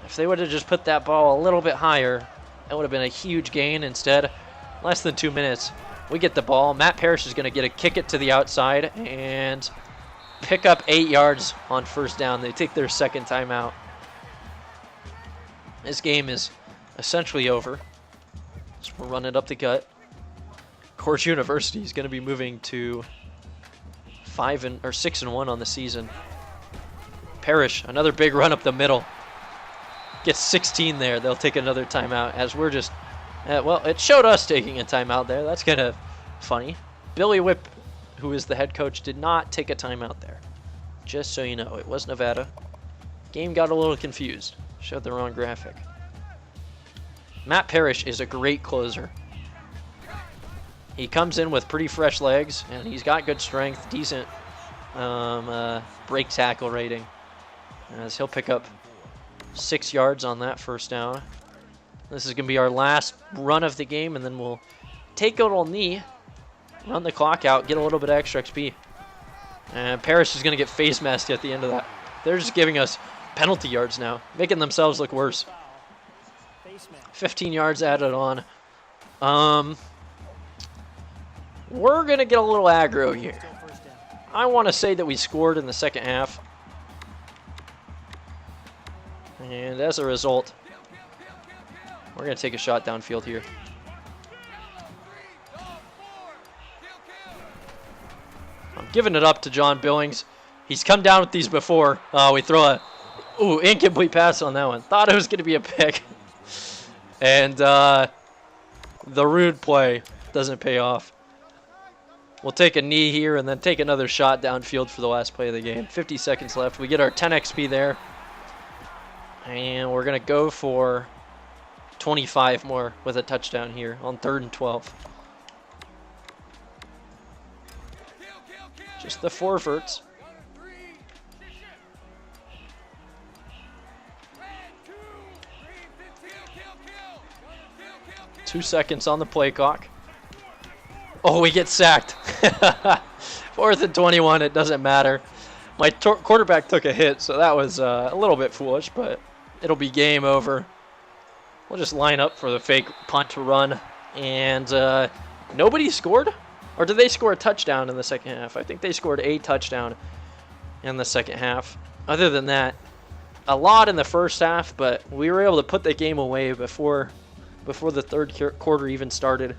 [SPEAKER 1] If they would have just put that ball a little bit higher, that would have been a huge gain. Instead, less than 2 minutes, we get the ball. Matt Parrish is going to get a kick it to the outside and pick up 8 yards on 1st down. They take their 2nd timeout. This game is essentially over. So we're running up the gut. Gorge University is going to be moving to 6-1 on the season. Parrish, another big run up the middle. Gets 16 there. They'll take another timeout as we're just... well, it showed us taking a timeout there. That's kind of funny. Billy Whipp, who is the head coach, did not take a timeout there. Just so you know, it was Nevada. Game got a little confused. Showed the wrong graphic. Matt Parrish is a great closer. He comes in with pretty fresh legs, and he's got good strength, decent break tackle rating. As he'll pick up 6 yards on that 1st down. This is going to be our last run of the game, and then we'll take a little knee, run the clock out, get a little bit of extra XP. And Parrish is going to get face masked at the end of that. They're just giving us penalty yards now, making themselves look worse. 15 yards added on. We're going to get a little aggro here. I want to say that we scored in the 2nd half. And as a result, we're going to take a shot downfield here. I'm giving it up to John Billings. He's come down with these before. We throw a incomplete pass on that one. Thought it was going to be a pick. And the rude play doesn't pay off. We'll take a knee here and then take another shot downfield for the last play of the game. 50 seconds left. We get our 10 XP there. And we're going to go for 25 more with a touchdown here on 3rd and 12. Just the forwards. Two seconds on the play clock. Oh, we get sacked. 4th and 21, it doesn't matter. My quarterback took a hit, so that was a little bit foolish, but it'll be game over. We'll just line up for the fake punt to run. And nobody scored? Or did they score a touchdown in the 2nd half? I think they scored a touchdown in the 2nd half. Other than that, a lot in the 1st half, but we were able to put the game away before the 3rd quarter even started.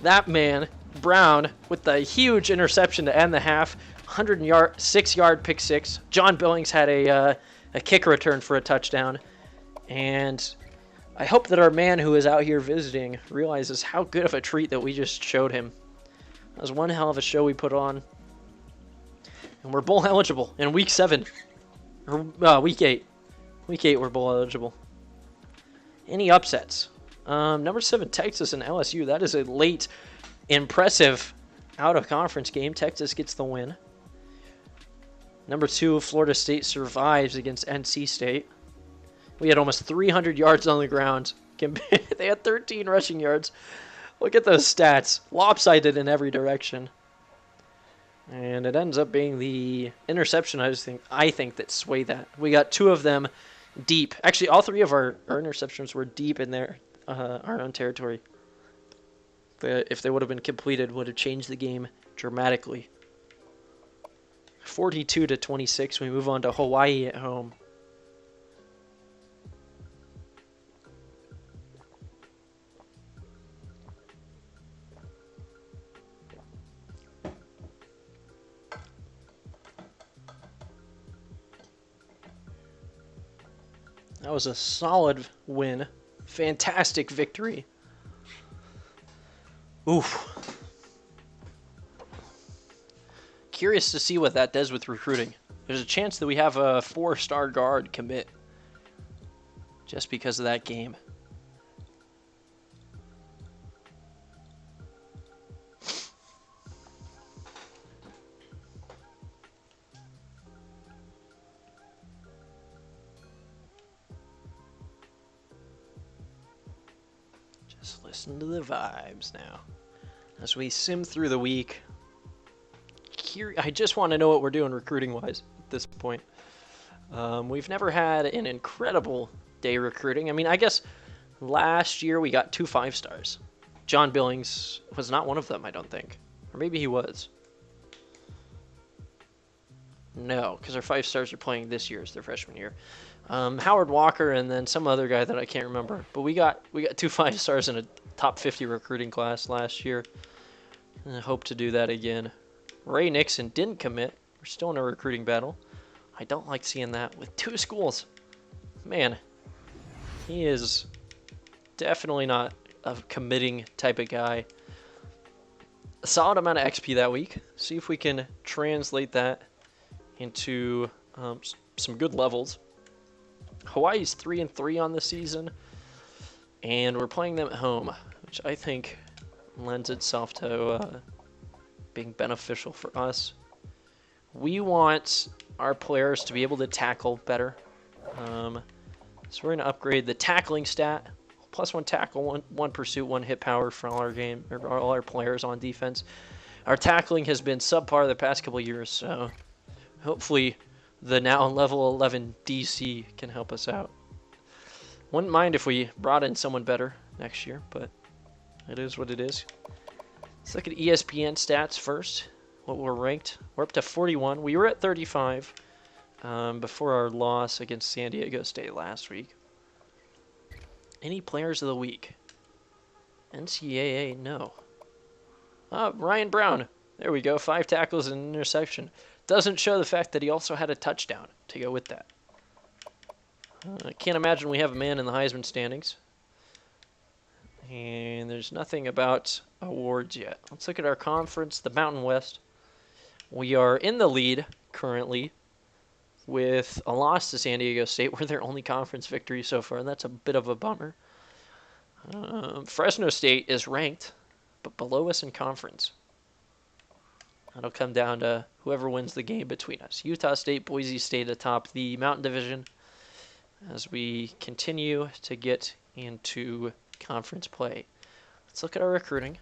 [SPEAKER 1] That man, Brown, with the huge interception to end the half, 106-yard pick six. John Billings had a kick return for a touchdown. And I hope that our man who is out here visiting realizes how good of a treat that we just showed him. That was one hell of a show we put on. And we're bowl eligible in week 7. Or week 8. Week 8 we're bowl eligible. Any upsets? Number 7, Texas and LSU. That is a late, impressive out-of-conference game. Texas gets the win. Number 2, Florida State survives against NC State. We had almost 300 yards on the ground. They had 13 rushing yards. Look at those stats. Lopsided in every direction. And it ends up being the interception I think that swayed that. We got 2 of them deep. Actually, all 3 of our interceptions were deep in our own territory. If they would have been completed, would have changed the game dramatically. 42-26. We move on to Hawaii at home. That was a solid win. Fantastic victory. Oof. Curious to see what that does with recruiting. There's a chance that we have a 4-star guard commit just because of that game. Just listen to the vibes now. As we sim through the week, I just want to know what we're doing recruiting-wise at this point. We've never had an incredible day recruiting. I mean, I guess last year we got 2 5-stars. John Billings was not one of them, I don't think. Or maybe he was. No, because our 5-stars are playing this year as their freshman year. Howard Walker and then some other guy that I can't remember. But we got 2 5-stars in a top 50 recruiting class last year. And I hope to do that again. Ray Nixon didn't commit. We're still in a recruiting battle. I don't like seeing that with 2 schools. Man, he is definitely not a committing type of guy. A solid amount of XP that week. See if we can translate that into some good levels. Hawaii's 3-3 on the season, and we're playing them at home, which I think lends itself to being beneficial for us. We want our players to be able to tackle better. So we're going to upgrade the tackling stat. +1 tackle, one pursuit, 1 hit power for all our players on defense. Our tackling has been subpar the past couple years, so hopefully the now level 11 DC can help us out. Wouldn't mind if we brought in someone better next year, but it is what it is. Let's look at ESPN stats first. What we're ranked. We're up to 41. We were at 35 before our loss against San Diego State last week. Any players of the week? NCAA, no. Ryan Brown. There we go. 5 tackles and an interception. Doesn't show the fact that he also had a touchdown to go with that. I can't imagine we have a man in the Heisman standings. And there's nothing about awards yet. Let's look at our conference, the Mountain West. We are in the lead currently with a loss to San Diego State. We're their only conference victory so far, and that's a bit of a bummer. Fresno State is ranked, but below us in conference. That'll come down to whoever wins the game between us. Utah State, Boise State atop the Mountain Division as we continue to get into conference play. Let's look at our recruiting.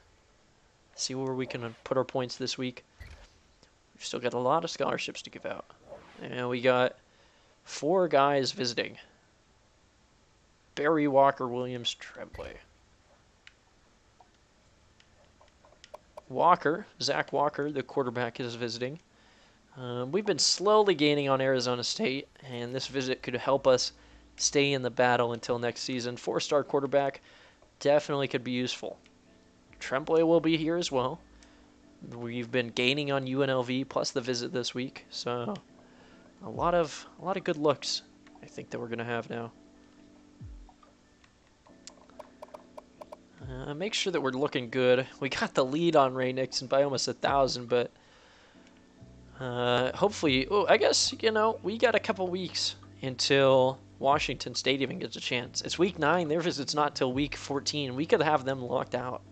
[SPEAKER 1] See where we can put our points this week. We've still got a lot of scholarships to give out. And we got 4 guys visiting. Barry Walker Williams Tremblay. Zach Walker, the quarterback, is visiting. We've been slowly gaining on Arizona State, and this visit could help us stay in the battle until next season. 4-star quarterback definitely could be useful. Tremblay will be here as well. We've been gaining on UNLV plus the visit this week, so a lot of good looks I think that we're going to have now. Make sure that we're looking good. We got the lead on Ray Nixon by almost 1,000, but hopefully, I guess, we got a couple weeks until Washington State even gets a chance. It's week 9. Their visit's not till week 14. We could have them locked out.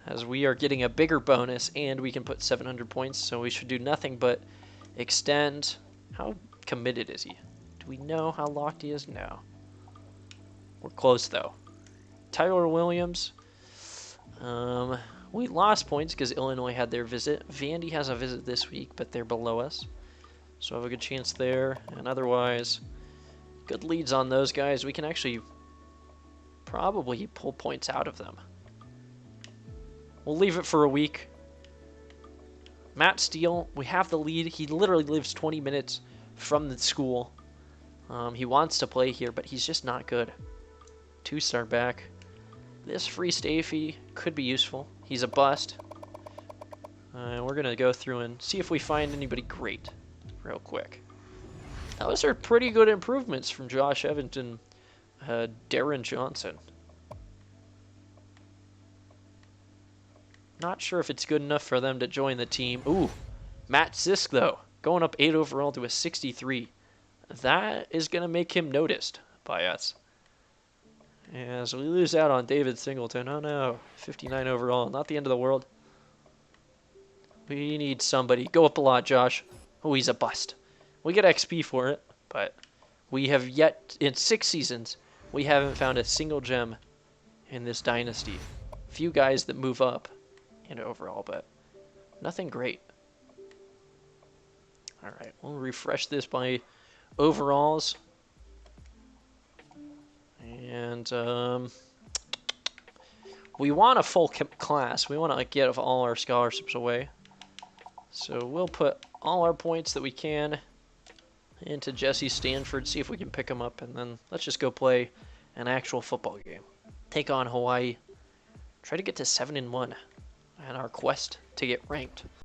[SPEAKER 1] As we are getting a bigger bonus and we can put 700 points, so we should do nothing but extend. How committed is he? Do we know how locked he is? No. We're close, though. Tyler Williams. We lost points because Illinois had their visit. Vandy has a visit this week, but they're below us. So I have a good chance there. And otherwise, good leads on those guys. We can actually probably pull points out of them. We'll leave it for a week. Matt Steele, we have the lead. He literally lives 20 minutes from the school. He wants to play here, but he's just not good. 2-star back. This free Stafey could be useful. He's a bust. We're going to go through and see if we find anybody great real quick. Those are pretty good improvements from Josh Evans and Darren Johnson. Not sure if it's good enough for them to join the team. Ooh, Matt Zisk, though, going up 8 overall to a 63. That is going to make him noticed by us. As we lose out on David Singleton. Oh no, 59 overall. Not the end of the world. We need somebody. Go up a lot, Josh. Oh, he's a bust. We get XP for it, but we have yet, in 6 seasons, we haven't found a single gem in this dynasty. Few guys that move up in overall, but nothing great. All right, we'll refresh this by overalls. And we want a full class. We want to get all our scholarships away. So we'll put all our points that we can into Jesse Stanford, see if we can pick him up, and then let's just go play an actual football game. Take on Hawaii. Try to get to 7-1 on our quest to get ranked.